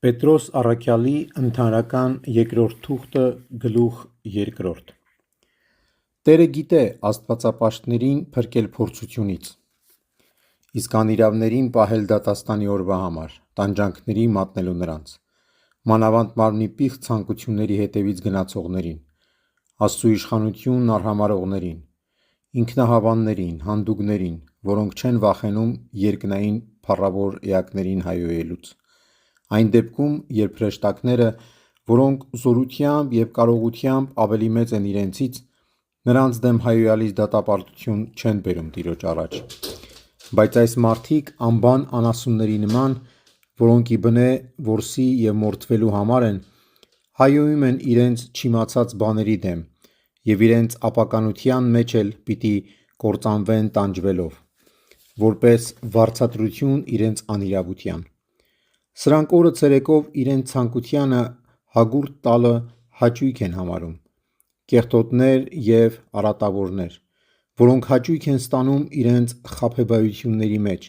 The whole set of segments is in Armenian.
Պետրոս Առաքյալի ընդհանրական երկրորդ թուղթը գլուխ 2 Տերը գիտե աստվածապաշտներին փրկել փորձությունից, իսկ անիրավներին պահել դատաստանի օրվա համար, տանջանքների մատնելու նրանց, մանավանդ մարմնի պիղծ ցանկությունների հետևից գնացողներին, Աստծու իշխանությունն արհամարհողներին, ինքնահավաններին, հանդուգներին, որոնք չեն վախենում երկնային փառավոր էակներին հայհոյելուց, այն դեպքում, երբ հրեշտակները, որոնք զորությամբ և կարողությամբ ավելի մեծ են իրենցից, նրանց դեմ հայհոյալից դատապարտություն չեն բերում Տիրոջ առաջ, բայց այս մարդիկ անբան անասունների նման, որոնք իբնե որսի և մորթվելու համար են, հայհոյում են իրենց չիմացած բաների դեմ և իրենց ապականության մեջ էլ պիտի կործանվեն տանջվելով, որպես վարձատրություն իրենց անիրավության: Սրանք օրը ցերեկով իրենց ցանկությանը հագուրդ տալը հաճույք են համարում, կեղտոտներ և արատավորներ, որոնք հաճույք են ստանում իրենց խաբեբայությունների մեջ,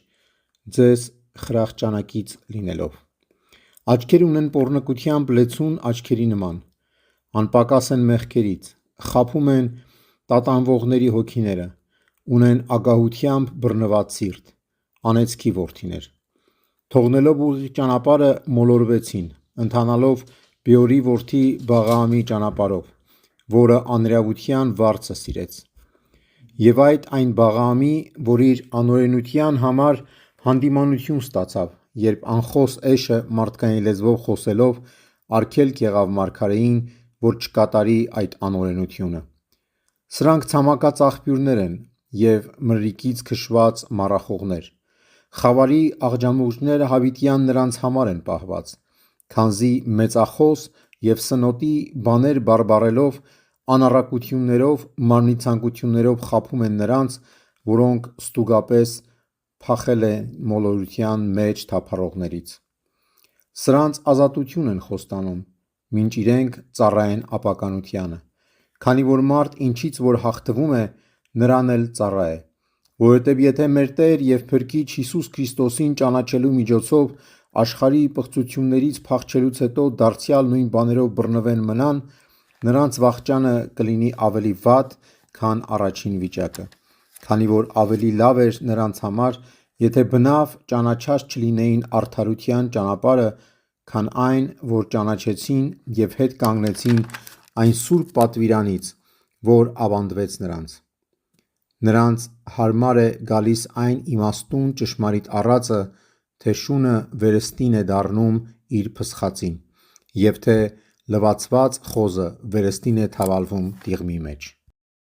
ձեզ խրախճանակից լինելով: Աչքեր ունեն պոռնկությամբ լեցուն աչքերի նման, անպակաս են մեղքերից, խաբում են տատանվողների հոգիները, ունեն ագահությամբ բռնված սիրտ, անեծքի որդիներ: Թողնելով ուղիղ ճանապարհը մոլորվեցին, ընթանալով Բեորի որդի Բաղաամի ճանապարհով, որը անիրավության վարձը սիրեց: Եվ այդ այն Բաղաամի, որ իր անօրենության համար հանդիմանություն ստացավ, երբ անխոս էշը մարդկային լեզվով խոսելով արգելք եղավ մարգարեին, որ չկատարի այդ անօրենությունը: Սրանք ցամաքած աղբյուրներ են և մրրիկից քշված մառախողներ: Խավարի աղջամուղջները հավիտյան նրանց համար են պահված, քանզի մեծախոս և սնոտի բաներ բարբառելով, անառակություններով, մարմնի ցանկություններով խաբում են նրանց, որոնք ստուգապես փախել են մոլորության մեջ թափառողներից: Սրանց ազատություն են խոստանում, մինչ իրենք ծառայեն ապականությանը, քանի որ մարդ ինչից որ հաղթվում է, նրան էլ ծառա է: Որովհետև եթե մեր Տեր և Փրկիչ Հիսուս Քրիստոսին ճանաչելու միջոցով աշխարհի պղծություններից փախչելուց հետո դարձյալ նույն բաներով բռնվեն մնան, նրանց վախճանը կլինի ավելի վատ, քան առաջին վիճակը, քանի որ ավելի լավ էր նրանց համար, եթե բնավ ճանաչած չլինեին արդարության ճանապարհը, քան այն, որ ճանաչեցին և հետ կանգնեցին այն սուրբ պատվիրանից, որ ավանդվեց նրանց: Նրանց հարմար է գալիս այն իմաստուն ճշմարիտ առածը, թե շունը վերստին է դառնում իր փսխածին, և թե լվացված խոզը վերստին է թավալվում տիղմի մեջ: